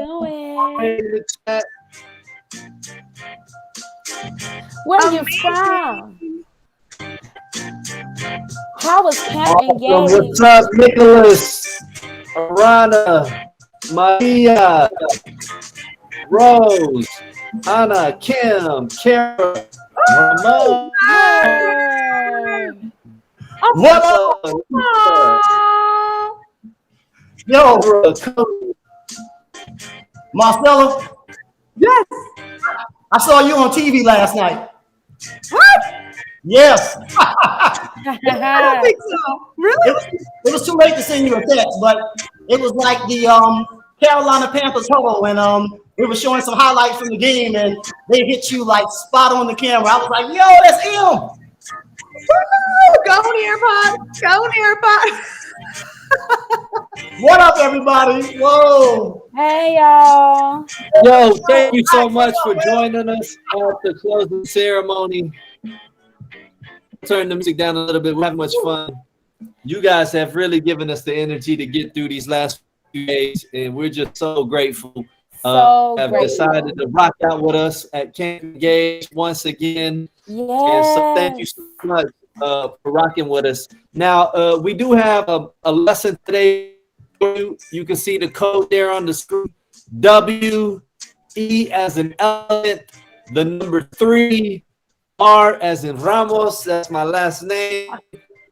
doing? Where are you from? How was camp engaged? What's up, Nicholas, Arana, Maria, Rose, Anna, Kim, Kara, Ramon. Hey. What up? Yo, Marcella. Yes. I saw you on TV last night. What? Yes. I don't think so. Really? It was too late to send you a text, but it was like the Carolina Panthers huddle when we were showing some highlights from the game and they hit you like spot on the camera. I was like, yo, that's him. Go Nearpod. Go Nearpod. What up, everybody? Whoa. Hey, y'all. Yo, thank you so much for joining us at the closing ceremony. Turn the music down a little bit. We're having much fun. You guys have really given us the energy to get through these last few days, and we're just so grateful. Decided to rock out with us at Camp Engage once again. Yes. And so thank you so much for rocking with us. Now, we do have a lesson today for you. You can see the code there on the screen. W-E as in elephant, the number 3, R as in Ramos, that's my last name,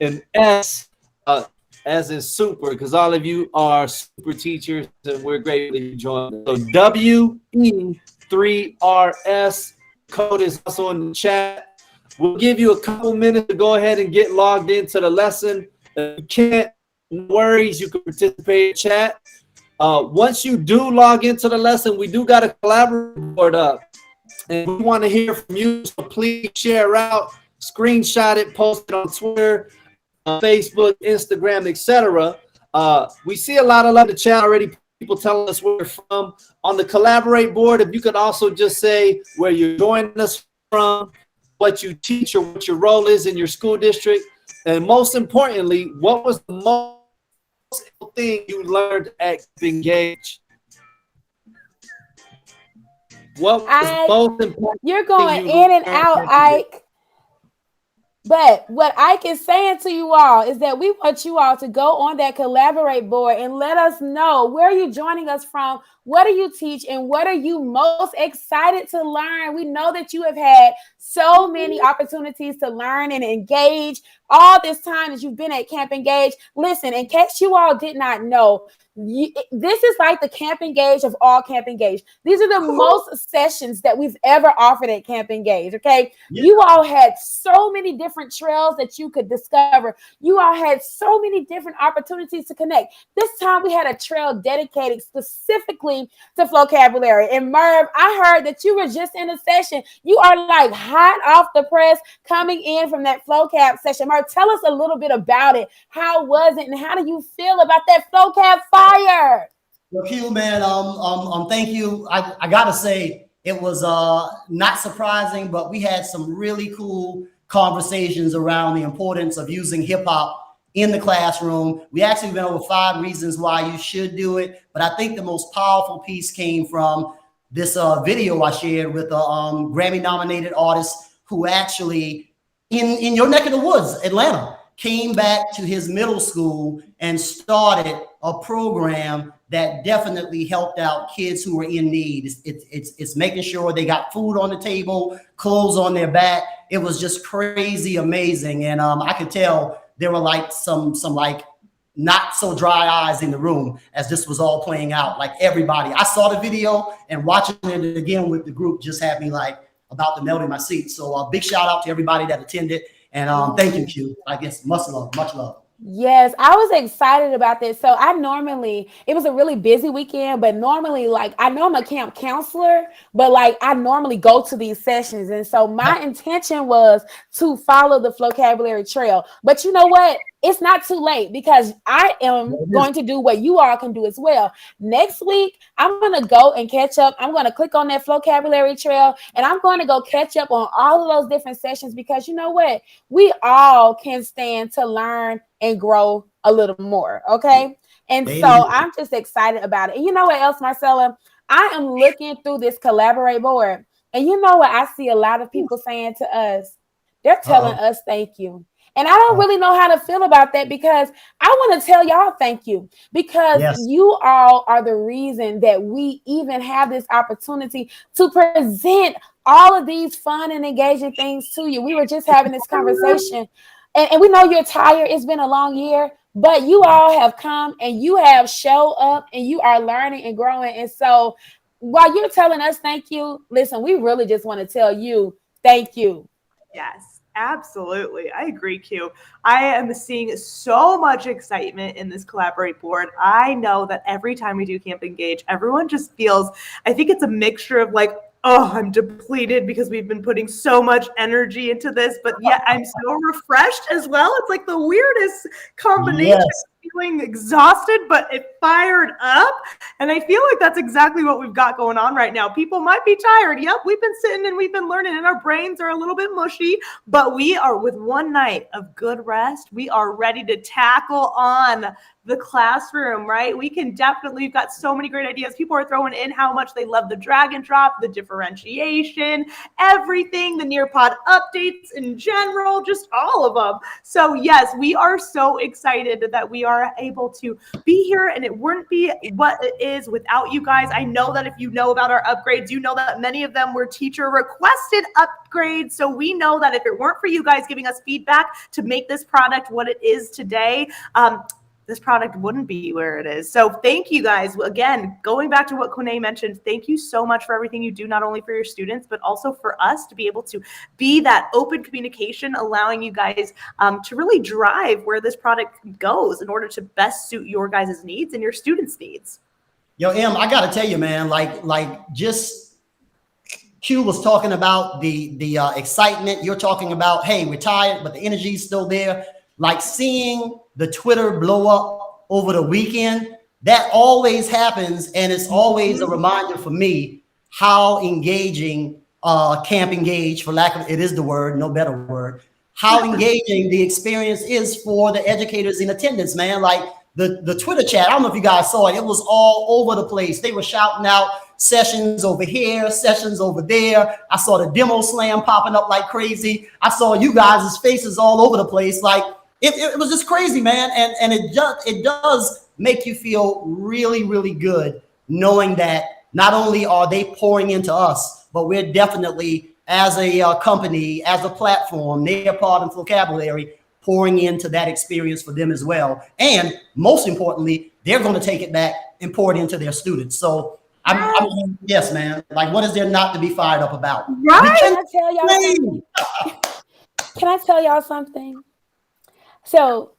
and S as in super, because all of you are super teachers, and we're grateful joining. So WE3RS, code is also in the chat. We'll give you a couple minutes to go ahead and get logged into the lesson. If you can't, no worries, you can participate in chat. Once you do log into the lesson, we do got a collaborative board up. And we want to hear from you, so please share out, screenshot it, post it on Twitter, Facebook, Instagram, etc. We see a lot of love in the chat already, people telling us where you're from. On the collaborate board, if you could also just say where you're joining us from, what you teach or what your role is in your school district, and most importantly, what was the most thing you learned at Engage? What was most important? You're going in and out, Ike. But what Ike is saying to you all is that we want you all to go on that collaborate board and let us know where are you joining us from, what do you teach, and what are you most excited to learn. We know that you have had so many opportunities to learn and engage all this time that you've been at Camp Engage. Listen, in case you all did not know, this is like the Camp Engage of all Camp Engage. These are the most sessions that we've ever offered at Camp Engage, okay? Yeah. You all had so many different trails that you could discover. You all had so many different opportunities to connect. This time we had a trail dedicated specifically to vocabulary. And Merv, I heard that you were just in a session. You are like hot off the press coming in from that vocab session. Merv, tell us a little bit about it. How was it and how do you feel about that vocab fire? Well, Q, man, thank you. I gotta say it was not surprising, but we had some really cool conversations around the importance of using hip hop in the classroom. We actually went over 5 reasons why you should do it, but I think the most powerful piece came from this video I shared with a Grammy-nominated artist who actually in your neck of the woods, Atlanta, came back to his middle school and started a program that definitely helped out kids who were in need. It's making sure they got food on the table, clothes on their back. It was just crazy amazing. And I could tell there were like some like not so dry eyes in the room as this was all playing out. Like everybody, I saw the video and watching it again with the group just had me like about to melt in my seat. So a big shout out to everybody that attended. And thank you, Q. I guess much love. Yes, I was excited about this. So it was a really busy weekend, but normally, like, I know I'm a camp counselor, but like I normally go to these sessions. And so my intention was to follow the vocabulary trail. But you know what? It's not too late because I am going to do what you all can do as well. Next week, I'm going to go and catch up. I'm going to click on that vocabulary trail and I'm going to go catch up on all of those different sessions because you know what? We all can stand to learn and grow a little more. Okay. And so I'm just excited about it. And you know what else, Marcella? I am looking through this Collaborate board, and you know what I see a lot of people saying to us? They're telling us thank you. And I don't really know how to feel about that, because I want to tell y'all thank you, because you all are the reason that we even have this opportunity to present all of these fun and engaging things to you. We were just having this conversation, and we know you're tired. It's been a long year, but you all have come and you have showed up and you are learning and growing. And so while you're telling us thank you, listen, we really just want to tell you thank you. Yes, absolutely. I agree, Q. I am seeing so much excitement in this Collaborate board. I know that every time we do Camp Engage, everyone just feels, I think it's a mixture of like, oh, I'm depleted because we've been putting so much energy into this, but yet I'm so refreshed as well. It's like the weirdest combination. Feeling exhausted, but it fired up. And I feel like that's exactly what we've got going on right now. People might be tired. Yep, we've been sitting and we've been learning, and our brains are a little bit mushy, but we are, with one night of good rest, we are ready to tackle on the classroom, right? We can definitely, we've got so many great ideas. People are throwing in how much they love the drag and drop, the differentiation, everything, the Nearpod updates in general, just all of them. So yes, we are so excited that we are able to be here, and it wouldn't be what it is without you guys. I know that if you know about our upgrades, you know that many of them were teacher requested upgrades. So we know that if it weren't for you guys giving us feedback to make this product what it is today, this product wouldn't be where it is. So thank you guys. Again, going back to what Quinae mentioned, thank you so much for everything you do, not only for your students, but also for us to be able to be that open communication, allowing you guys to really drive where this product goes in order to best suit your guys' needs and your students' needs. Yo, Em, I got to tell you, man, like just Q was talking about the excitement. You're talking about, hey, we're tired, but the energy is still there. Like seeing the Twitter blow up over the weekend, that always happens. And it's always a reminder for me how engaging Camp Engage, for lack of, it is the word, no better word, how engaging the experience is for the educators in attendance, man. Like the Twitter chat, I don't know if you guys saw it. It was all over the place. They were shouting out sessions over here, sessions over there. I saw the demo slam popping up like crazy. I saw you guys' faces all over the place. Like, it was just crazy, man. And it does make you feel really, really good knowing that not only are they pouring into us, but we're definitely, as a company, as a platform, Nearpod and Vocabulary, pouring into that experience for them as well. And most importantly, they're going to take it back and pour it into their students. So yes, man. Like, what is there not to be fired up about? Right. Can I tell y'all something? Can I tell y'all something? So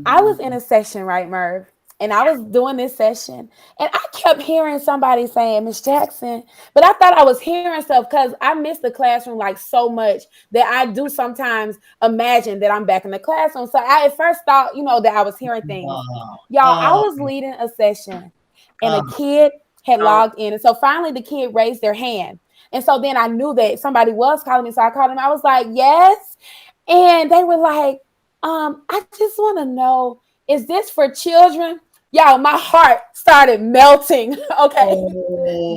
I was in a session, right, Merv? And I was doing this session, and I kept hearing somebody saying, Miss Jackson, but I thought I was hearing stuff because I miss the classroom like so much that I do sometimes imagine that I'm back in the classroom. So I at first thought, that I was hearing things. Y'all, I was leading a session, and a kid had logged in. And so finally the kid raised their hand. And so then I knew that somebody was calling me. So I called them. I was like, yes. And they were like, I just want to know, is this for children? Y'all, my heart started melting. Okay.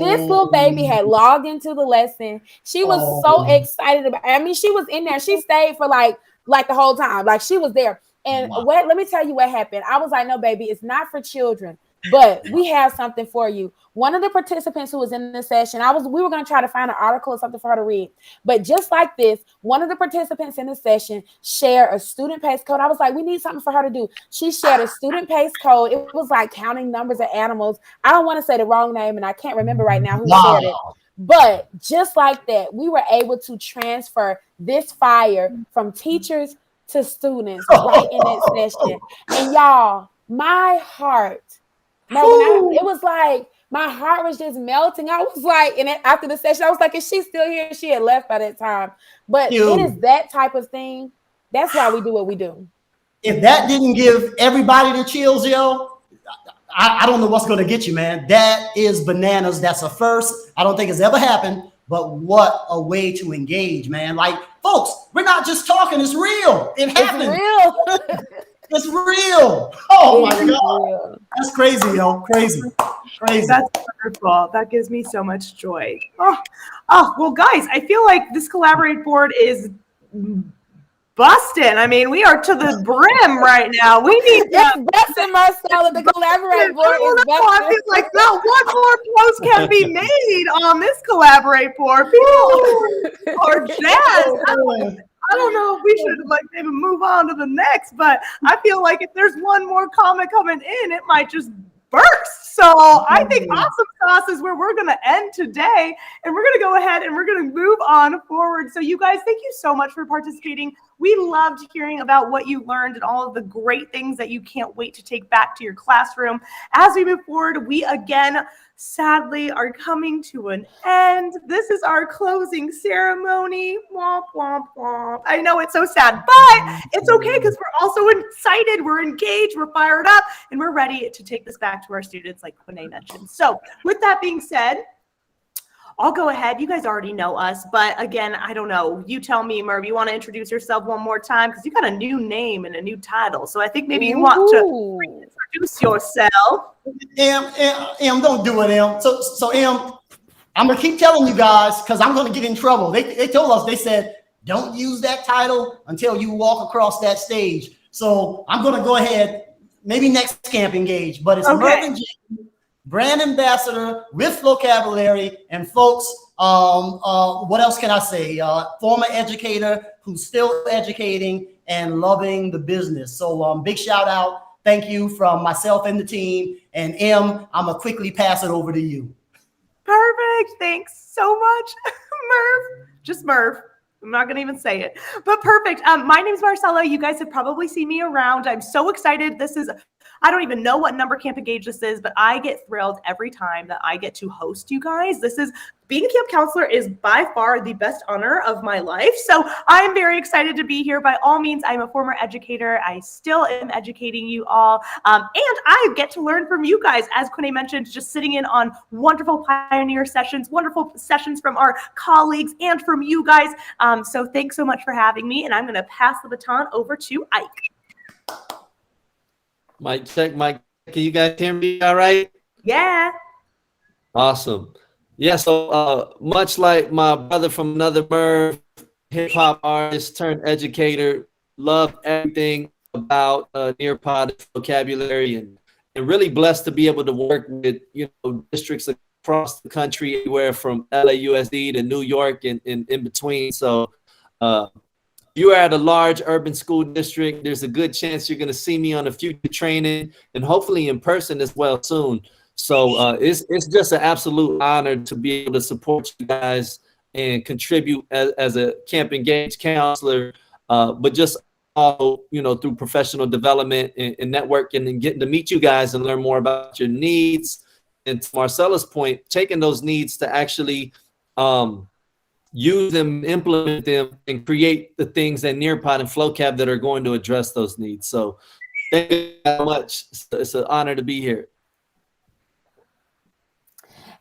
This little baby had logged into the lesson. She was so excited about it. I mean, she was in there. She stayed for like the whole time. Like, she was there. And let me tell you what happened. I was like, no, baby, it's not for children, but we have something for you. One of the participants who was in the session, we were going to try to find an article or something for her to read. But just like this, one of the participants in the session shared a student pace code. I was like, we need something for her to do. She shared a student pace code. It was like counting numbers of animals. I don't want to say the wrong name, and I can't remember right now who shared it. But just like that, we were able to transfer this fire from teachers to students right in that session. And y'all, my heart, it was like, my heart was just melting. I was like, and after the session, I was like, is she still here? She had left by that time. But it is that type of thing. That's why we do what we do. If that didn't give everybody the chills, yo, I don't know what's going to get you, man. That is bananas. That's a first. I don't think it's ever happened. But what a way to engage, man. Like, folks, we're not just talking. It's real. It happened. It's real. It's real. Oh It my is God. real. That's crazy, yo. Crazy. Crazy. That's wonderful. That gives me so much joy. Well, guys, I feel like this Collaborate board is busting. I mean, we are to the brim right now. We need to. It's busting, Marcella. The Collaborate board is I busting. feel like not one more post can be made on this Collaborate board. People are jazzed. I don't know if we should like maybe move on to the next, but I feel like if there's one more comment coming in, it might just burst. So I think Awesome Sauce is where we're going to end today, and we're going to go ahead and we're going to move on forward. So you guys, thank you so much for participating. We loved hearing about what you learned and all of the great things that you can't wait to take back to your classroom. As we move forward, we again sadly are coming to an end. This is our closing ceremony. Womp, womp, womp. I know it's so sad, but it's okay because we're also excited, we're engaged, we're fired up, and we're ready to take this back to our students like Quinay mentioned. So with that being said, I'll go ahead. You guys already know us, but again, I don't know. You tell me, Merv, you want to introduce yourself one more time? Because you got a new name and a new title. So I think maybe you want to introduce yourself. Em, don't do it, Em. So Em, I'm gonna keep telling you guys because I'm gonna get in trouble. They told us, they said, don't use that title until you walk across that stage. So I'm gonna go ahead, maybe next Camp Engage, but it's Mervyn James, brand ambassador with vocabulary, and folks, what else can I say? Former educator who's still educating and loving the business. So big shout out. Thank you from myself and the team. And Em, I'm gonna quickly pass it over to you. Perfect. Thanks so much, Merv. Just Merv. I'm not going to even say it, but perfect. My name's Marcella. You guys have probably seen me around. I'm so excited. This is, I don't even know what number Camp Engage this is, but I get thrilled every time that I get to host you guys. This is, being a camp counselor is by far the best honor of my life. So I'm very excited to be here. By all means, I'm a former educator. I still am educating you all. And I get to learn from you guys, as Quinay mentioned, just sitting in on wonderful pioneer sessions, wonderful sessions from our colleagues and from you guys. So thanks so much for having me. And I'm going to pass the baton over to Ike. Mic check, Mike. Can you guys hear me all right? Yeah. Awesome. Yeah, so much like my brother from another Merv, hip-hop artist turned educator, love everything about Nearpod vocabulary, and really blessed to be able to work with, you know, districts across the country, anywhere from LAUSD to New York and in between. So you are at a large urban school district, there's a good chance you're going to see me on a future training and hopefully in person as well soon. So it's just an absolute honor to be able to support you guys and contribute as a Camp Engage counselor, but just also, you know, through professional development and networking and getting to meet you guys and learn more about your needs. And to Marcella's point, taking those needs to actually use them, implement them, and create the things at Nearpod and FlowCab that are going to address those needs. So thank you very much. It's an honor to be here.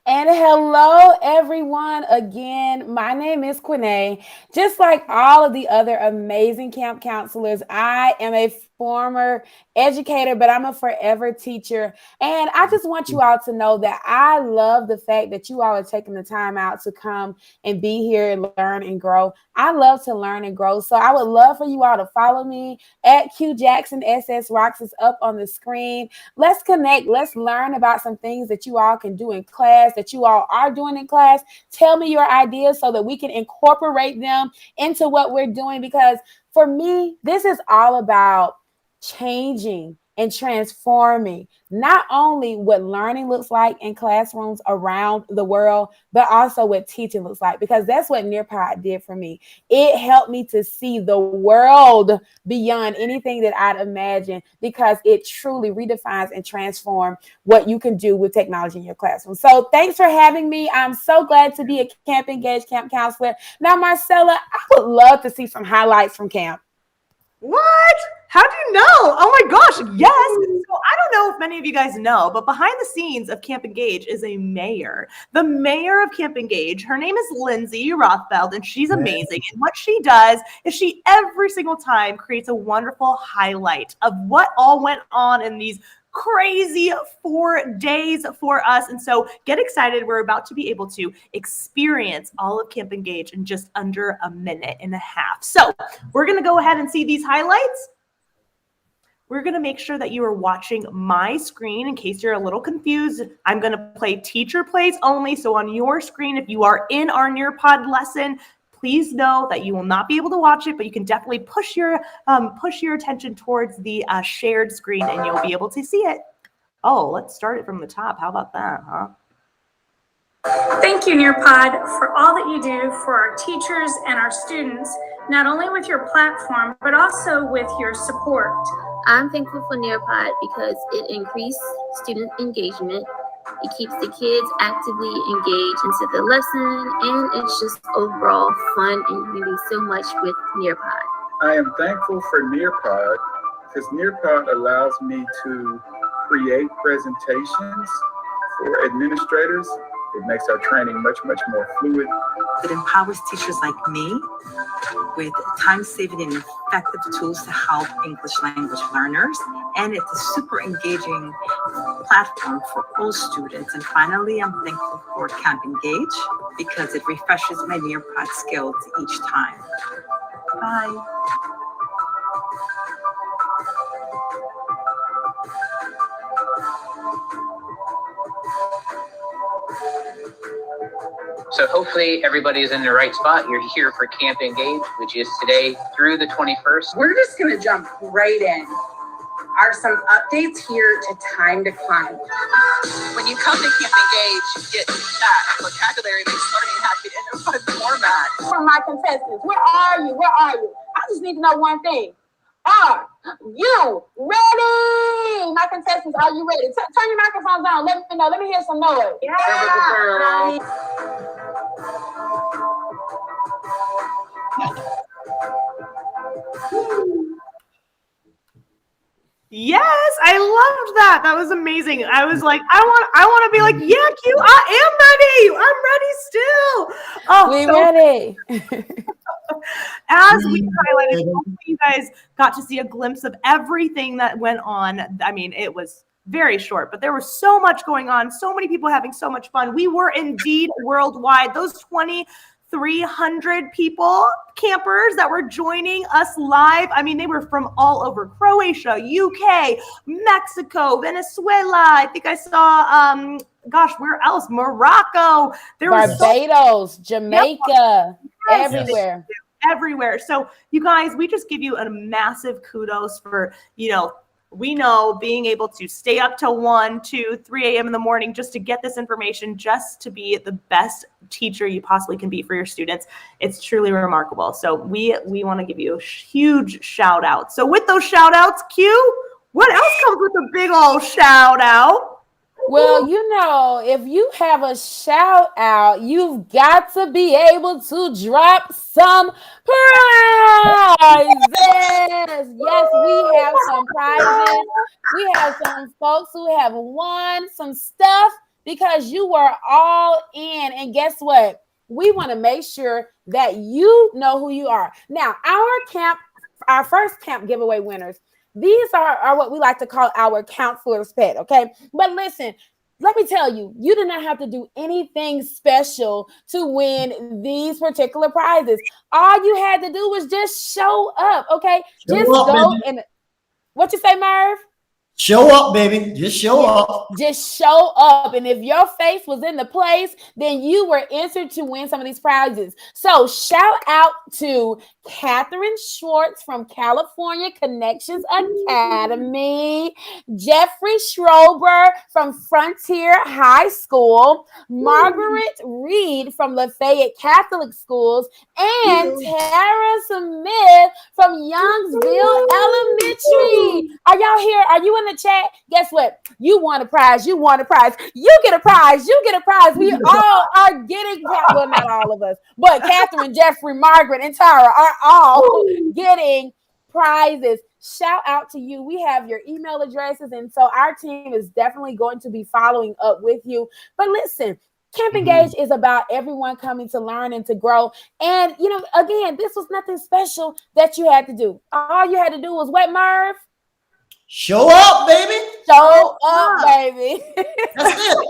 And hello, everyone. Again, my name is Quinay. Just like all of the other amazing camp counselors, I am a former educator, but I'm a forever teacher. And I just want you all to know that I love the fact that you all are taking the time out to come and be here and learn and grow. I love to learn and grow. So I would love for you all to follow me at Q Jackson SS Rocks. Is up on the screen. Let's connect. Let's learn about some things that you all can do in class, that you all are doing in class. Tell me your ideas so that we can incorporate them into what we're doing. Because for me, this is all about changing and transforming not only what learning looks like in classrooms around the world, but also what teaching looks like, because that's what Nearpod did for me. It helped me to see the world beyond anything that I'd imagined, because it truly redefines and transforms what you can do with technology in your classroom. So thanks for having me. I'm so glad to be a Camp Engage camp counselor. Now, Marcella, I would love to see some highlights from camp. What? How do you know? Oh my gosh, yes. So I don't know if many of you guys know, but behind the scenes of Camp Engage is a mayor. The mayor of Camp Engage, her name is Lindsay Rothfeld, and she's amazing. And what she does is she every single time creates a wonderful highlight of what all went on in these crazy 4 days for us. And so get excited. We're about to be able to experience all of Camp Engage in just under a minute and a half. So we're going to go ahead and see these highlights. We're going to make sure that you are watching my screen in case you're a little confused. I'm going to play teacher plays only. So on your screen, if you are in our Nearpod lesson, please know that you will not be able to watch it, but you can definitely push your attention towards the shared screen and you'll be able to see it. Oh, let's start it from the top. How about that, huh? Thank you, Nearpod, for all that you do for our teachers and our students, not only with your platform, but also with your support. I'm thankful for Nearpod because it increased student engagement. It keeps the kids actively engaged into the lesson, and it's just overall fun, and you can do so much with Nearpod. I am thankful for Nearpod because Nearpod allows me to create presentations for administrators. It makes our training much, much more fluid. It empowers teachers like me with time-saving and effective tools to help English language learners. And it's a super engaging platform for all students. And finally, I'm thankful for Camp Engage because it refreshes my Nearpod skills each time. Bye. So hopefully everybody's in the right spot. You're here for Camp Engage, which is today through the 21st. We're just gonna jump right in. Are some updates here to time to climb. When you come to Camp Engage, you get that vocabulary makes learning happen in a fun format. For my contestants, where are you? Where are you? I just need to know one thing. Are you ready? My contestants, are you ready? Turn your microphones on. Let me know. Let me hear some noise. Yeah. Yes, I loved that. That was amazing. I was like, I want to be like, yeah, Q, I am ready. I'm ready still. Oh, We so ready. as we highlighted, hopefully you guys got to see a glimpse of everything that went on. I mean, it was very short, but there was so much going on, so many people having so much fun. We were indeed worldwide. Those 2,300 people, campers that were joining us live. I mean, they were from all over Croatia, UK, Mexico, Venezuela. I think I saw, gosh, where else? Morocco. There was Barbados, Jamaica, everywhere. Everywhere. So you guys, we just give you a massive kudos for, we know being able to stay up till 1, 2, 3 a.m. in the morning just to get this information, just to be the best teacher you possibly can be for your students. It's truly remarkable. So we want to give you a huge shout out. So with those shout outs, Q, what else comes with a big old shout out? Well, if you have a shout out, you've got to be able to drop some prizes. Yes, we have some prizes. We have some folks who have won some stuff because you were all in. And guess what? We want to make sure that you know who you are. Now, our first camp giveaway winners, these are what we like to call our counselor's pet, okay? But listen, let me tell you, you do not have to do anything special to win these particular prizes. All you had to do was just show up, okay? What you say, Merv? Show up, baby. Just show up. Just show up. And if your face was in the place, then you were entered to win some of these prizes. So shout out to Catherine Schwartz from California Connections Academy, Jeffrey Schrober from Frontier High School, Margaret Reed from Lafayette Catholic Schools, and Tara Smith from Youngsville Elementary. Are y'all here? Are you in the chat? Guess what? You won a prize. You won a prize. You get a prize. You get a prize. We all are getting, well, not all of us, but Catherine, Jeffrey, Margaret, and Tara are all getting prizes. Shout out to you. We have your email addresses, and so our team is definitely going to be following up with you. But listen, Camp Engage is about everyone coming to learn and to grow. And, you know, again, this was nothing special that you had to do. All you had to do was what, Merv? Show up, baby. Show up, baby. That's it.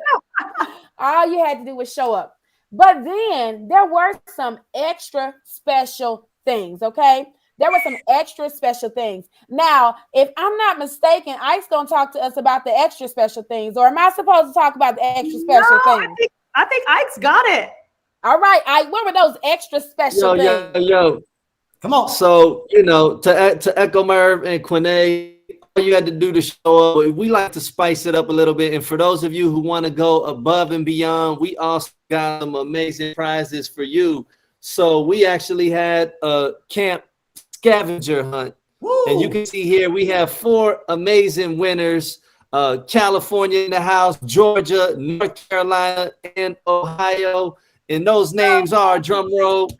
All you had to do was show up. But then there were some extra special things, okay? There were some extra special things. Now, if I'm not mistaken, Ike's going to talk to us about the extra special things. Or am I supposed to talk about the extra special things? I think Ike's got it. All right, Ike, what were those extra special things? Yo. Come on. So, you know, to echo Merv and Quine, all you had to do to show up, we like to spice it up a little bit. And for those of you who want to go above and beyond, we also got some amazing prizes for you. So we actually had a camp scavenger hunt. Woo. And you can see here we have 4 amazing winners. California in the house, Georgia, North Carolina, and Ohio. And those names are, drum roll,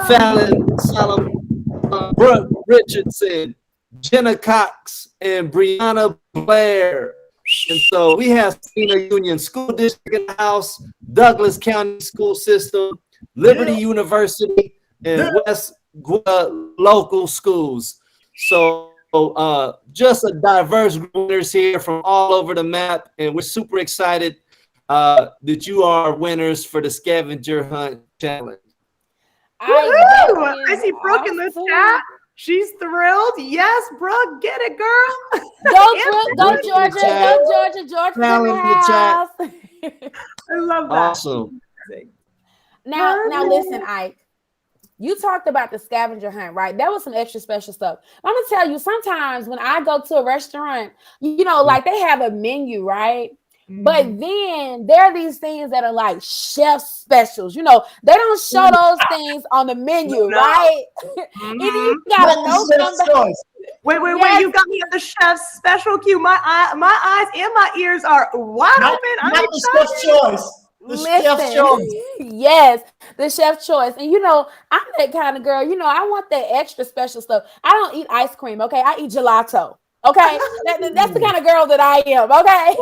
Fallon Solomon, Brooke Richardson, Jenna Cox, and Brianna Blair. And so we have Senior Union School District in the house, Douglas County School System, Liberty University, and West local schools. So just a diverse group of winners here from all over the map, and we're super excited that you are winners for the Scavenger Hunt Challenge. I see Brooke in the chat. She's thrilled. Yes, Brooke, get it, girl. Go, Brooke. Go, Georgia. Go, Georgia. Georgia in the house. I love that. Awesome. Now listen, Ike. You talked about the scavenger hunt, right? That was some extra special stuff. I'm gonna tell you, sometimes when I go to a restaurant, you know, like they have a menu, right? But then there are these things that are like chef specials. You know, they don't show those things on the menu, right? You gotta know somebody. Wait! You got me at the chef's special queue. My eyes and my ears are wide open. I'm not the chef's choice. The chef's choice. Yes, the chef's choice. And you know, I'm that kind of girl. You know, I want that extra special stuff. I don't eat ice cream, okay? I eat gelato. Okay, that's the kind of girl that I am. Okay,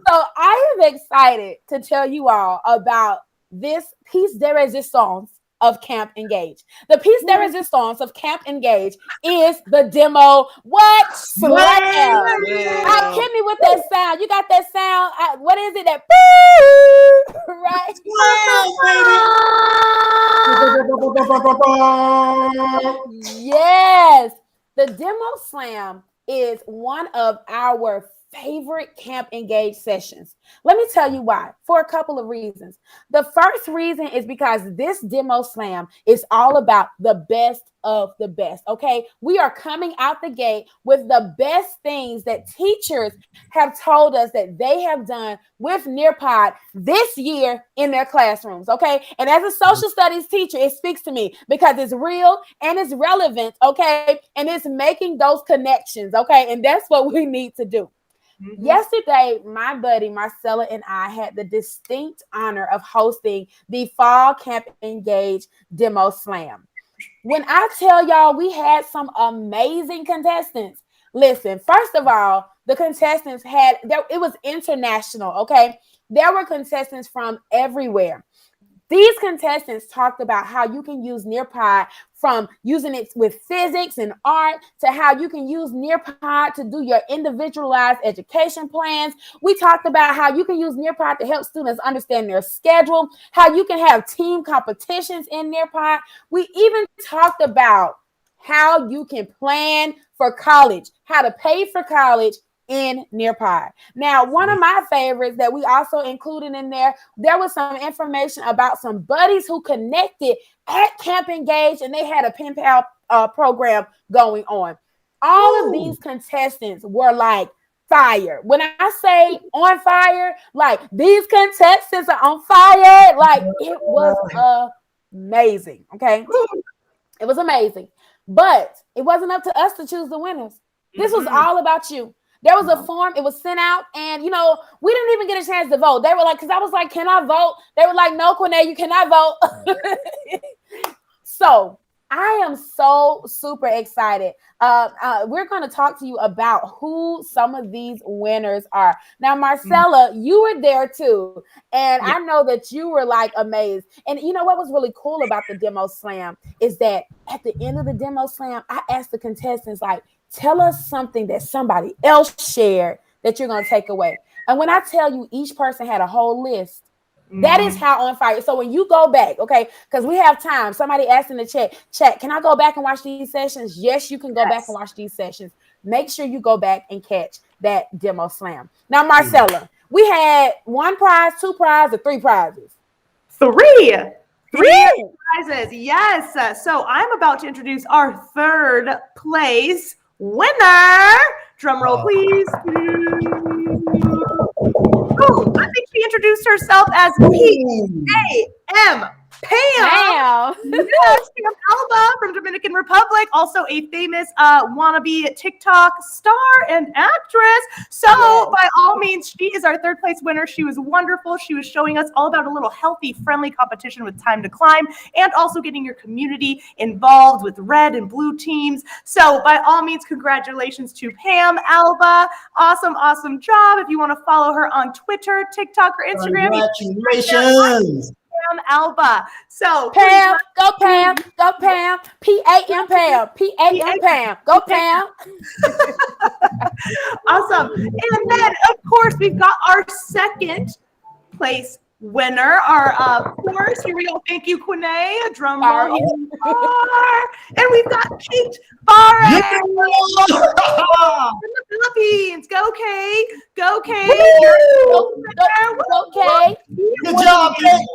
so I am excited to tell you all about this piece de resistance of Camp Engage. The piece de resistance of Camp Engage is the demo. What? Slam! Hit me with that sound. You got that sound? What is it? That right? Yes. The demo slam is one of our favorite Camp Engage sessions. Let me tell you why, for a couple of reasons. The first reason is because this demo slam is all about the best of the best, okay? We are coming out the gate with the best things that teachers have told us that they have done with Nearpod this year in their classrooms, okay? And as a social studies teacher, it speaks to me because it's real and it's relevant, okay? And it's making those connections, okay? And that's what we need to do. Yesterday, my buddy Marcella and I had the distinct honor of hosting the Fall Camp Engage Demo Slam. When I tell y'all we had some amazing contestants, listen, first of all, the contestants it was international, okay? There were contestants from everywhere. These contestants talked about how you can use Nearpod, from using it with physics and art to how you can use Nearpod to do your individualized education plans. We talked about how you can use Nearpod to help students understand their schedule, how you can have team competitions in Nearpod. We even talked about how you can plan for college, how to pay for college in Nearpod. Now, one of my favorites that we also included in there was some information about some buddies who connected at Camp Engage, and they had a pen pal program going on. All of these contestants were like fire. When I say on fire, like these contestants are on fire. Like it was amazing. Okay, it was amazing, but it wasn't up to us to choose the winners. This was all about you. There was a form, it was sent out, and you know, we didn't even get a chance to vote. They were like, because I was like, can I vote? They were like, no, Quine, you cannot vote. So I am so super excited. We're going to talk to you about who some of these winners are. Now, Marcella, you were there too. And I know that you were like amazed. And you know what was really cool about the demo slam is that at the end of the demo slam, I asked the contestants, like, tell us something that somebody else shared that you're going to take away. And when I tell you each person had a whole list, that is how on fire. So when you go back, okay, because we have time. Somebody asked in the chat, can I go back and watch these sessions? Yes, you can go back and watch these sessions. Make sure you go back and catch that demo slam. Now, Marcella, we had 1 prize, 2 prizes, or 3 prizes? 3 prizes. Yes. So I'm about to introduce our 3rd place winner. Drum roll, please. Oh, I think she introduced herself as P.A.M. Pam. Yes, Pam Alba from Dominican Republic, also a famous wannabe TikTok star and actress. So by all means, she is our 3rd place winner. She was wonderful. She was showing us all about a little healthy, friendly competition with Time to Climb and also getting your community involved with red and blue teams. So by all means, congratulations to Pam Alba. Awesome job. If you want to follow her on Twitter, TikTok, or Instagram, congratulations. Pam Alba. So Pam, go Pam, go Pam, P.A.M. Pam, P.A.M. Pam, go Pam. Awesome. And then, of course, we've got our 2nd place winner. Our course, here we go. Thank you, Quinay. A drum roll. And we've got Kate Barr from the Philippines. Go, Kate. Go, Kate. Go, Kate. Good job, Kate.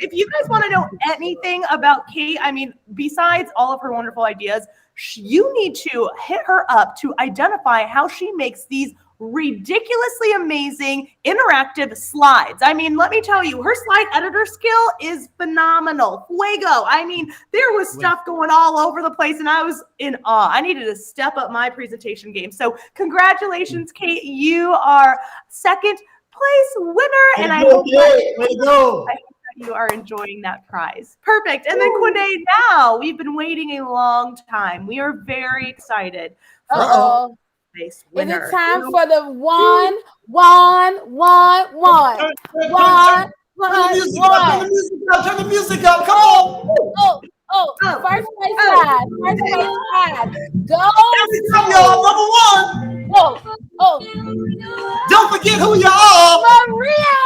If you guys want to know anything about Kate, I mean, besides all of her wonderful ideas, you need to hit her up to identify how she makes these ridiculously amazing interactive slides. I mean, let me tell you, her slide editor skill is phenomenal. Fuego. I mean, there was stuff going all over the place and I was in awe. I needed to step up my presentation game. So congratulations, Kate. You are 2nd place winner. And I hope that you are enjoying that prize. Perfect. And then Quinay, now we've been waiting a long time. We are very excited. Is it time for the one? Turn the music up. Come on. First place prize. Go. Y'all, number 1. Don't forget who you are. Maria.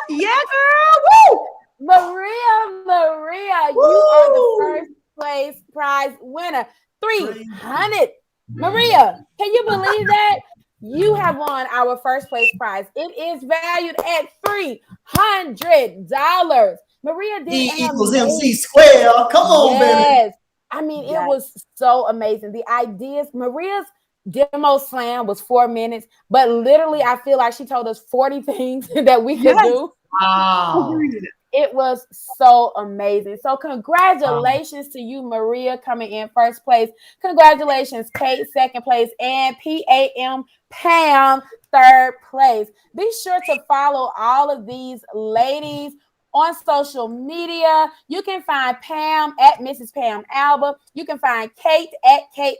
Yeah, girl. Woo. Maria, you are the 1st place prize winner. 300. Maria, can you believe that? You have won our 1st place prize. It is valued at $300. Maria did E equals MC square. Come on, baby. I mean, it was so amazing. The ideas, Maria's demo slam was 4 minutes, but literally I feel like she told us 40 things that we could do. Wow. It was so amazing. So congratulations to you, Maria, coming in 1st place. Congratulations, Kate, 2nd place, and P.A.M. Pam, 3rd place. Be sure to follow all of these ladies on social media. You can find Pam at Mrs. Pam Alba. You can find Kate at Kate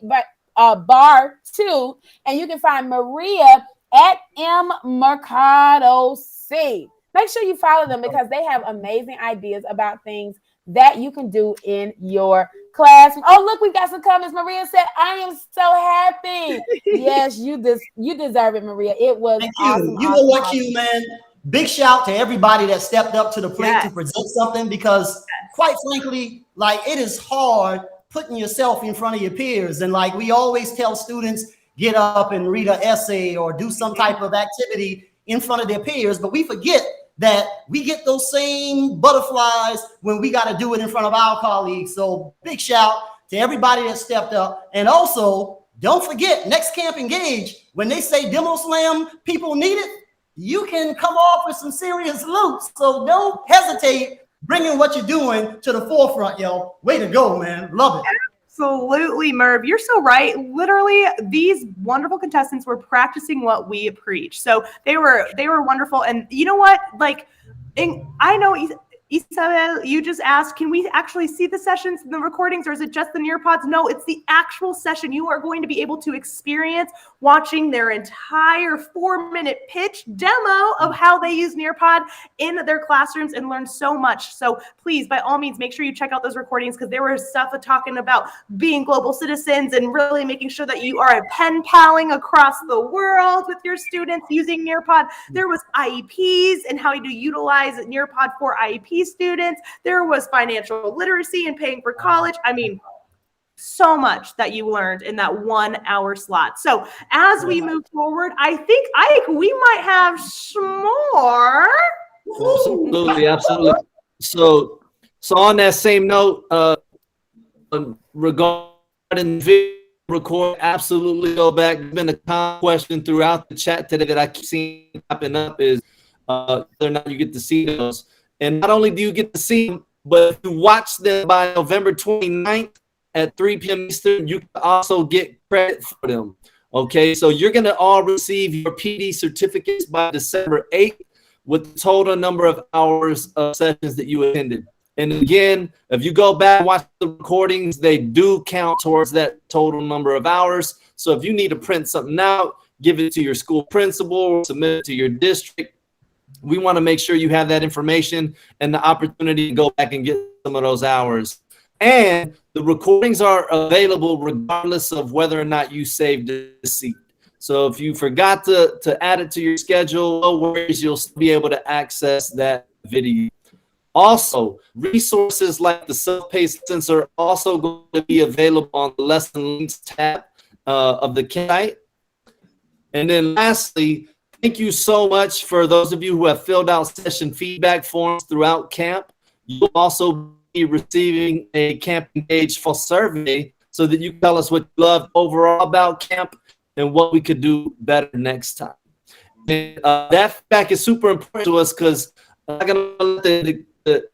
Barr 2, and you can find Maria at M Mercado C. Make sure you follow them because they have amazing ideas about things that you can do in your class. Oh, look, we got some comments. Maria said, I am so happy. Yes, you deserve it, Maria. It was awesome. You know what, man? Big shout to everybody that stepped up to the plate to present something because quite frankly, like it is hard putting yourself in front of your peers. And like we always tell students, get up and read an essay or do some type of activity in front of their peers, but we forget that we get those same butterflies when we got to do it in front of our colleagues. So big shout to everybody that stepped up. And also, don't forget, next Camp Engage, when they say demo slam, people need it, you can come off with some serious loot. So don't hesitate bringing what you're doing to the forefront, yo. Way to go, man. Love it. Absolutely, Merv. You're so right. Literally, these wonderful contestants were practicing what we preach. So they were wonderful. And you know what? Like, I know Isabel, you just asked, can we actually see the sessions and the recordings, or is it just the Nearpods? No, it's the actual session. You are going to be able to experience watching their entire 4-minute pitch demo of how they use Nearpod in their classrooms and learn so much. So please, by all means, make sure you check out those recordings, because there was stuff talking about being global citizens and really making sure that you are pen paling across the world with your students using Nearpod. There was IEPs and how to utilize Nearpod for IEP students. There was financial literacy and paying for college. I mean, so much that you learned in that 1 hour slot. So as we move forward, I think we might have some more. Absolutely, absolutely. So on that same note, regarding video record, absolutely go back. There's been a common question throughout the chat today that I keep seeing popping up is whether or not you get to see those. And not only do you get to see them, but if you watch them by November 29th at 3 p.m. Eastern, you can also get credit for them. Okay, so you're going to all receive your PD certificates by December 8th with the total number of hours of sessions that you attended. And again, if you go back and watch the recordings, they do count towards that total number of hours. So if you need to print something out, give it to your school principal, submit it to your district. We want to make sure you have that information and the opportunity to go back and get some of those hours. And the recordings are available regardless of whether or not you saved a seat. So if you forgot to add it to your schedule, no worries, you'll still be able to access that video. Also, resources like the self-paced lessons are also going to be available on the lesson links tab of the site. And then lastly, thank you so much for those of you who have filled out session feedback forms throughout camp. You'll also be receiving a Camp Engage full survey so that you can tell us what you love overall about camp and what we could do better next time. And that feedback is super important to us because I'm not going to let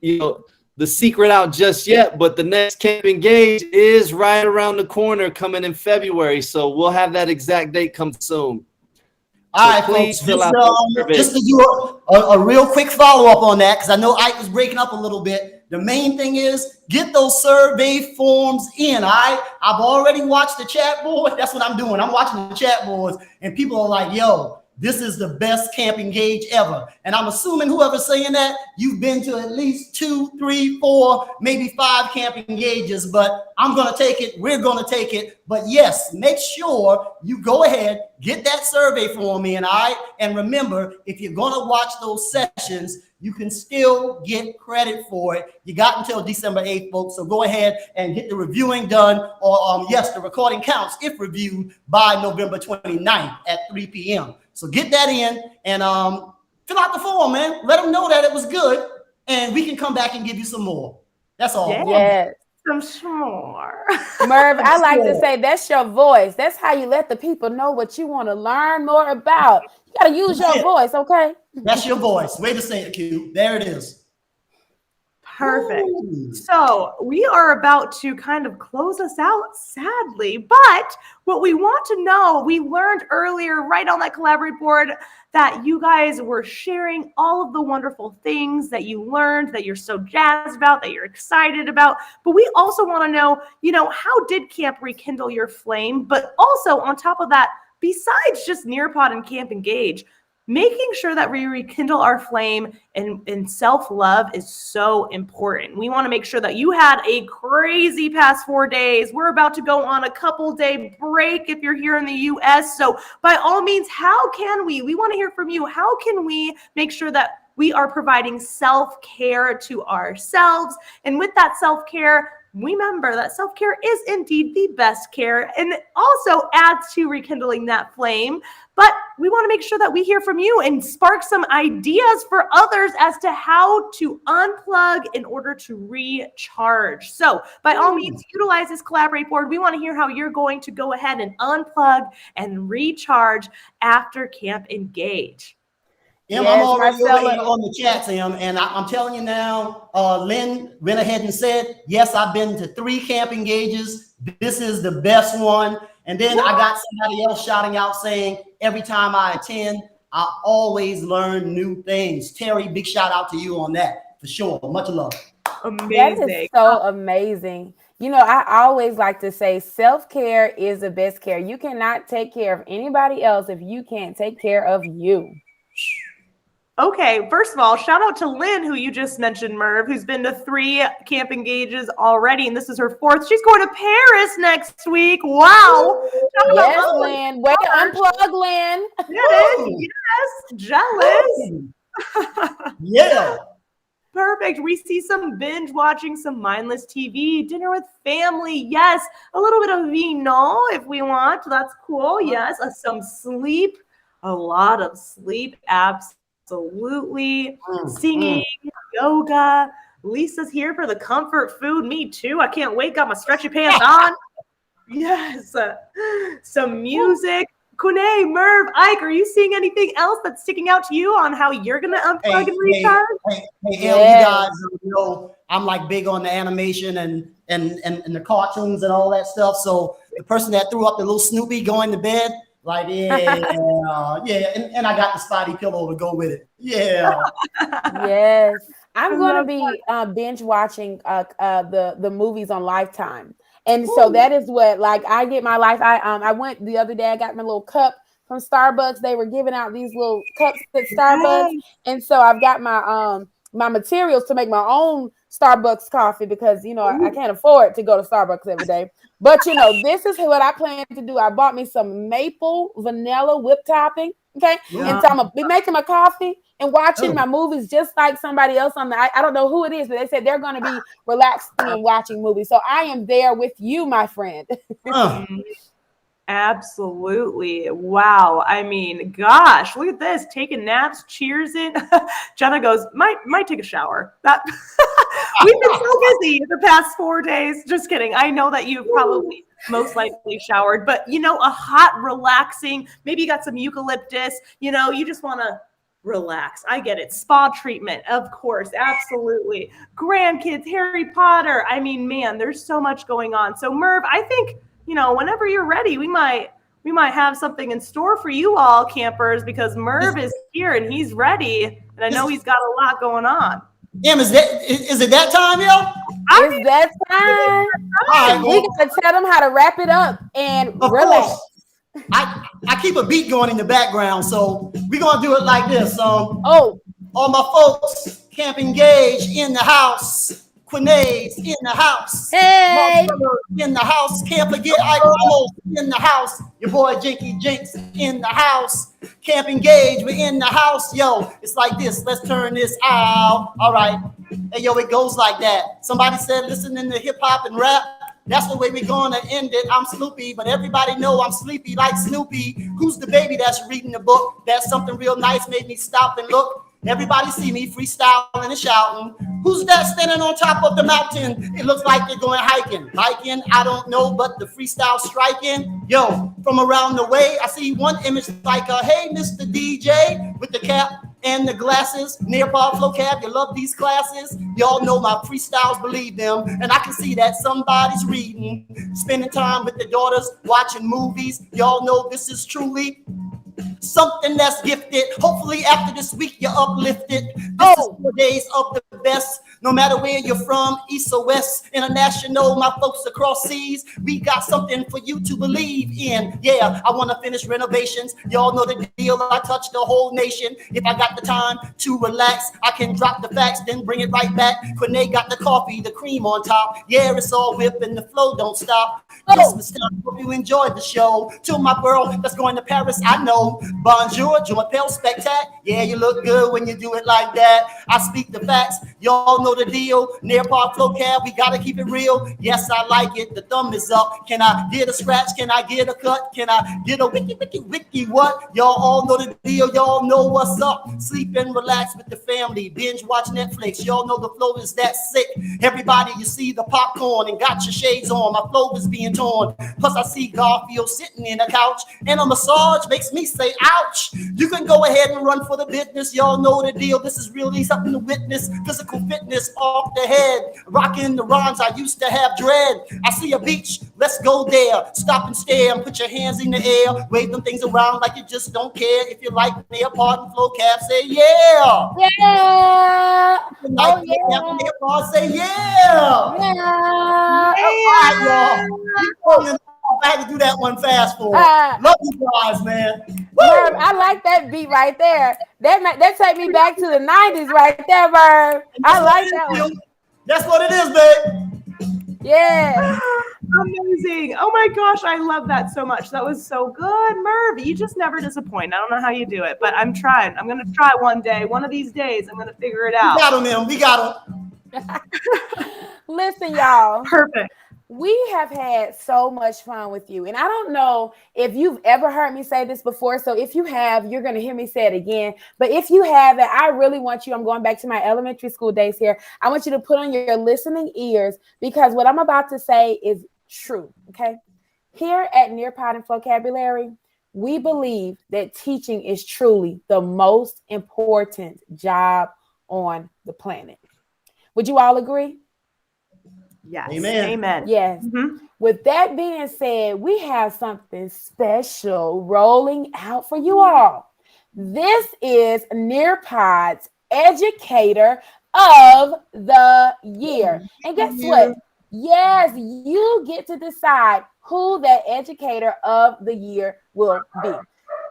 the secret out just yet, but the next Camp Engage is right around the corner, coming in February. So we'll have that exact date come soon. All right, please fill out just to do a real quick follow-up on that, because I know Ike was breaking up a little bit. The main thing is get those survey forms in. I've already watched the chat board. That's what I'm doing. I'm watching the chat boards, and people are like, yo, this is the best Camp Engage ever. And I'm assuming whoever's saying that, you've been to at least 2, 3, 4, maybe 5 Camp Engages, but I'm going to take it. We're going to take it. But yes, make sure you go ahead, get that survey form in. And remember, if you're going to watch those sessions, you can still get credit for it. You got until December 8th, folks. So go ahead and get the reviewing done, or yes, the recording counts if reviewed by November 29th at 3 p.m. So get that in and fill out the form, man. Let them know that it was good, and we can come back and give you some more. That's all. Yes. Some more. Merv, I like to say that's your voice. That's how you let the people know what you want to learn more about. You got to use your voice, okay? That's your voice. Way to say it, Q. There it is. Perfect. Ooh. So we are about to kind of close us out, sadly, but what we want to know, we learned earlier right on that Collaborate board that you guys were sharing all of the wonderful things that you learned, that you're so jazzed about, that you're excited about. But we also want to know, how did camp rekindle your flame? But also on top of that, besides just Nearpod and Camp Engage, making sure that we rekindle our flame and self-love is so important. We want to make sure that you had a crazy past 4 days. We're about to go on a couple-day break if you're here in the U.S. So by all means, how can we want to hear from you. How can we make sure that we are providing self-care to ourselves? And with that self-care, remember that self-care is indeed the best care and also adds to rekindling that flame. But we want to make sure that we hear from you and spark some ideas for others as to how to unplug in order to recharge. So by all means, utilize this Collaborate board. We want to hear how you're going to go ahead and unplug and recharge after Camp Engage. Em, I'm already on the chat, Em, and I'm telling you now, Lynn went ahead and said, yes, I've been to 3 Camp Engages. This is the best one. And then I got somebody else shouting out saying, every time I attend, I always learn new things. Terry, big shout out to you on that. for sure. Much love. Amazing. That is so amazing. You know, I always like to say self-care is the best care. You cannot take care of anybody else if you can't take care of you. Okay, first of all, shout out to Lynn, who you just mentioned, Merv, who's been to 3 Camp Engages already, and this is her 4th. She's going to Paris next week. Wow. Yes, Lynn. Way to unplug, Lynn. Yes, jealous. Yeah. Perfect. We see some binge watching, some mindless TV, dinner with family. Yes. A little bit of vino if we want. That's cool. Yes. Some sleep. A lot of sleep. Absolutely. Singing, yoga. Lisa's here for the comfort food. Me too. I can't wait. Got my stretchy pants on. Yes. Some music. Kune, Merv, Ike, are you seeing anything else that's sticking out to you on how you're going to unplug and recharge? Hey, you guys know I'm like big on the animation and the cartoons and all that stuff. So the person that threw up the little Snoopy going to bed, like, yeah. And I got the Spotty pillow to go with it. Yeah. Yes. I'm going to be binge watching the movies on Lifetime. And so that is what, like, I get my life. I went the other day, I got my little cup from Starbucks. They were giving out these little cups at Starbucks. And so I've got my my materials to make my own Starbucks coffee because, you know, I can't afford to go to Starbucks every day. But, you know, this is what I plan to do. I bought me some maple vanilla whipped topping. Okay. And so I'm going to be making my coffee and watching my movies just like somebody else on the, I don't know who it is, but they said they're going to be relaxing and watching movies. So I am there with you, my friend. Absolutely. Wow. I mean, gosh, look at this. Taking naps, cheers in. Jenna goes, might take a shower. That we've been so busy the past 4 days. Just kidding. I know that you've probably most likely showered, but you know, a hot, relaxing, maybe you got some eucalyptus, you know, you just want to relax. I get it. Spa treatment, of course. Absolutely. Grandkids, Harry Potter. I mean, man, there's so much going on. So Merv, I think, you know, whenever you're ready, we might have something in store for you all campers because Merv is here and he's ready. And I know he's got a lot going on. Em, is it that time, yo? It's that time. Right, we gotta tell them how to wrap it up and relax. I keep a beat going in the background, so we're gonna do it like this. All my folks, Camp Engage in the house, Quinay's in the house, hey, in the house, can't forget Ike Ramos in the house, your boy Jinky Jinx in the house, Camp Engage, we're in the house, yo. It's like this. Let's turn this out. All right, hey yo, it goes like that. Somebody said listening to hip hop and rap. That's the way we're gonna end it. I'm Sloopy, but everybody know I'm sleepy like Snoopy. Who's the baby that's reading the book? That's something real nice made me stop and look. Everybody see me freestyling and shouting. Who's that standing on top of the mountain? It looks like they're going hiking. Hiking, I don't know, but the freestyle striking. Yo, from around the way, I see one image like, hey, Mr. DJ with the cap and the glasses. Nearpod flow cab, you love these classes. Y'all know my freestyles, believe them. And I can see that somebody's reading, spending time with their daughters, watching movies. Y'all know this is truly something that's gifted. Hopefully after this week you're uplifted. This is 4 days of the best. No matter where you're from, east or west, international, my folks across seas, we got something for you to believe in. Yeah, I want to finish renovations. Y'all know the deal. I touch the whole nation. If I got the time to relax, I can drop the facts, then bring it right back. Quinay got the coffee, the cream on top. Yeah, it's all whip and the flow don't stop. Yes, Mr. Hope you enjoyed the show. To my girl that's going to Paris, I know. Bonjour, je m'appelle Spectac. Yeah, you look good when you do it like that. I speak the facts. Y'all know the deal. Nearpod flow cab, we gotta keep it real. Yes, I like it. The thumb is up. Can I get a scratch? Can I get a cut? Can I get a wiki? What? Y'all all know the deal. Y'all know what's up. Sleep and relax with the family. Binge watch Netflix. Y'all know the flow is that sick. Everybody, you see the popcorn and got your shades on. My flow is being torn. Plus, I see Garfield sitting in a couch, and a massage makes me say, ouch. You can go ahead and run for the business. Y'all know the deal. This is really something to witness. Physical fitness just off the head. Rocking the rhymes, I used to have dread. I see a beach, let's go there. Stop and stare and put your hands in the air. Wave them things around like you just don't care. If you like Nearpod and flow cap, say yeah. Yeah. Like Nearpod, say yeah. Yeah. All right, y'all. I had to do that one fast for love you guys, man. Merv, I like that beat right there. That take me back to the 90s right there, Merv. I like that one. That's what it is, babe. Yeah. Amazing. Oh my gosh, I love that so much. That was so good, Merv. You just never disappoint. I don't know how you do it, but I'm trying. I'm going to try one day. One of these days, I'm going to figure it out. We got him, man. We got him. Listen, y'all. Perfect. We have had so much fun with you. And I don't know if you've ever heard me say this before. So if you have, you're going to hear me say it again. But if you haven't, I really want you, I'm going back to my elementary school days here. I want you to put on your listening ears because what I'm about to say is true. Okay. Here at Nearpod and Vocabulary, we believe that teaching is truly the most important job on the planet. Would you all agree? Yes. Amen. Amen. Yes. Mm-hmm. With that being said, we have something special rolling out for you all. This is Nearpod's Educator of the Year. And guess what? Yes, you get to decide who that Educator of the Year will be.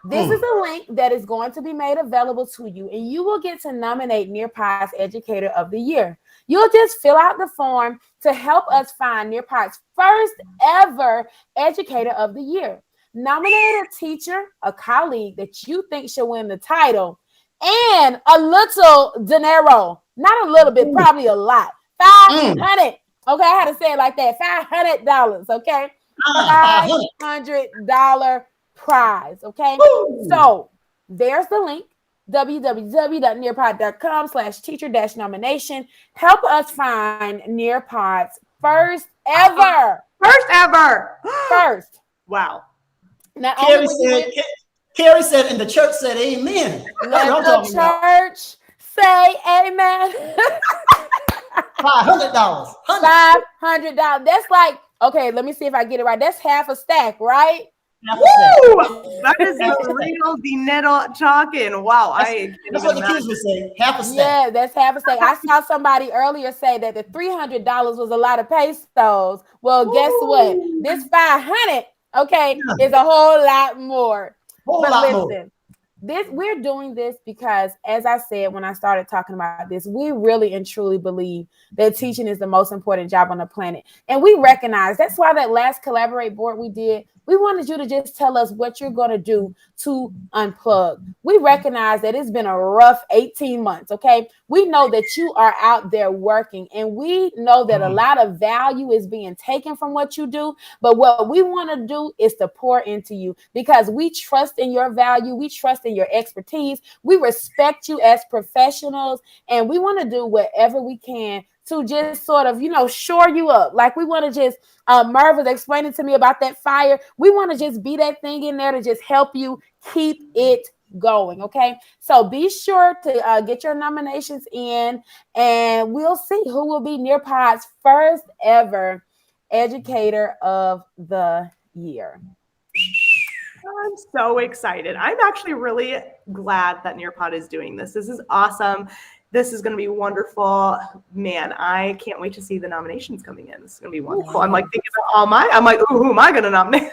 This is a link that is going to be made available to you, and you will get to nominate Nearpod's Educator of the Year. You'll just fill out the form to help us find Nearpod's first ever Educator of the Year. Nominate a teacher, a colleague that you think should win the title, and a little dinero. Not a little bit, probably a lot. $500. Okay, I had to say it like that. $500. Okay, $500 prize. Okay, so there's the link. www.nearpod.com/teacher-nomination. Help us find Nearpod's first ever. First. Wow. Now, Carrie said, and the church said, amen. Let the church say amen. $500. $500. That's like, okay, let me see if I get it right. That's half a stack, right? Woo! That is a real dinero talking. Wow. That's what the kids would say. Half a stack. Yeah, that's half a stack. I saw somebody earlier say that the $300 was a lot of pesos. Well, guess what? This $500, okay, is a whole lot more. We're doing this because, as I said when I started talking about this, we really and truly believe that teaching is the most important job on the planet. And we recognize that's why that last Collaborate board we did, we wanted you to just tell us what you're going to do to unplug. We recognize that it's been a rough 18 months, okay? We know that you are out there working, and we know that a lot of value is being taken from what you do, but what we want to do is to pour into you because we trust in your value, we trust in your expertise, we respect you as professionals, and we want to do whatever we can to just sort of, shore you up. Like we want to just, Merv was explaining to me about that fire. We want to just be that thing in there to just help you keep it going. Okay. So be sure to get your nominations in, and we'll see who will be Nearpod's first ever Educator of the Year. I'm so excited. I'm actually really glad that Nearpod is doing this. This is awesome. This is going to be wonderful. Man, I can't wait to see the nominations coming in. This is going to be wonderful. I'm like thinking about who am I going to nominate?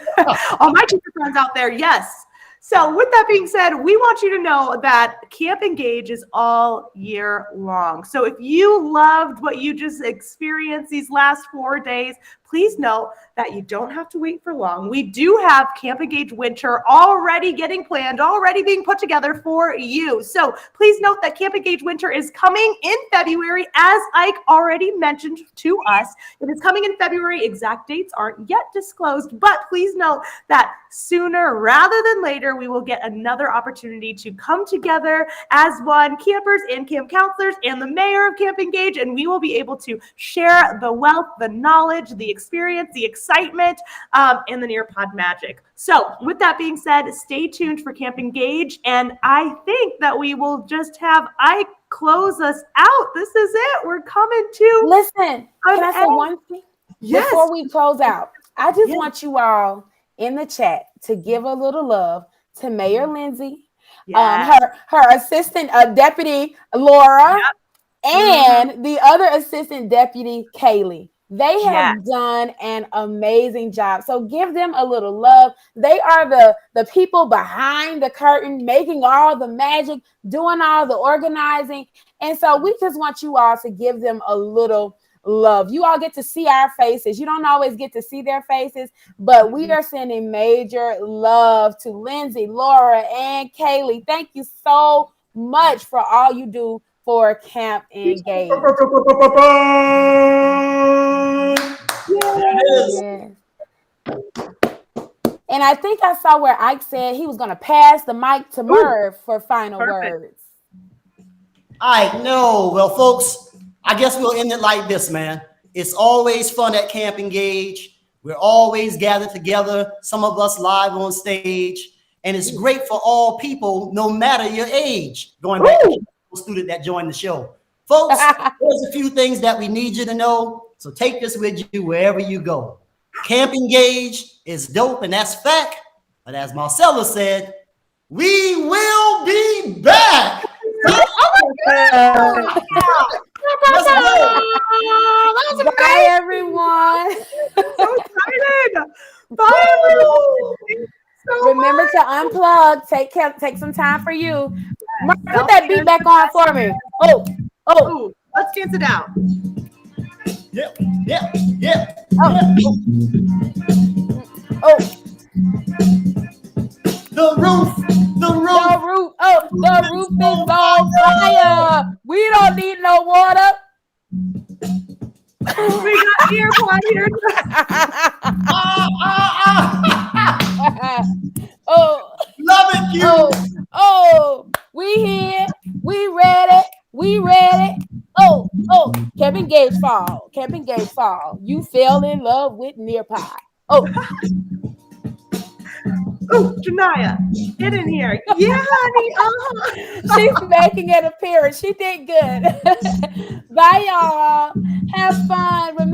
All my teacher friends out there. Yes. So with that being said, we want you to know that Camp Engage is all year long. So if you loved what you just experienced these last 4 days, please know that you don't have to wait for long. We do have Camp Engage Winter already getting planned, already being put together for you. So please note that Camp Engage Winter is coming in February, as Ike already mentioned to us. It is coming in February. Exact dates aren't yet disclosed, but please note that sooner rather than later, we will get another opportunity to come together as one, campers and camp counselors and the mayor of Camp Engage, and we will be able to share the wealth, the knowledge, the experience, the excitement, and the Nearpod magic. So with that being said, stay tuned for Camp Engage, and I think that we will just have Ike close us out. This is it. We're coming to. Listen, can I say one thing? Yes. Before we close out, I just want you all in the chat to give a little love to Mayor Lindsay, her assistant deputy Laura, and the other assistant deputy Kaylee. They have done an amazing job. So give them a little love. They are the people behind the curtain, making all the magic, doing all the organizing. And so we just want you all to give them a little love. You all get to see our faces. You don't always get to see their faces, but we are sending major love to Lindsay, Laura, and Kaylee. Thank you so much for all you do for Camp Engage. Yes. And I think I saw where Ike said he was going to pass the mic to Merv for final words. Ike, no. Well, folks, I guess we'll end it like this, man. It's always fun at Camp Engage. We're always gathered together, some of us live on stage. And it's great for all people, no matter your age. Going back to the student that joined the show. Folks, there's a few things that we need you to know. So take this with you wherever you go. Camp Engage is dope, and that's fact. But as Marcella said, we will be back. Bye, everyone. So excited. Bye, everyone. Remember to unplug. Take some time for you. Mark, put that beat back on for me. Oh. Let's dance it out. Yeah. Oh. The roof is on fire. We don't need no water. We got Nearpod here. Oh, love it, you. Oh, we here. We ready. Oh, Camp Engage fall. You fell in love with Nearpod. Oh, Janaya, get in here. Yeah, honey. She's making an appearance. She did good. Bye, y'all. Have fun. Remember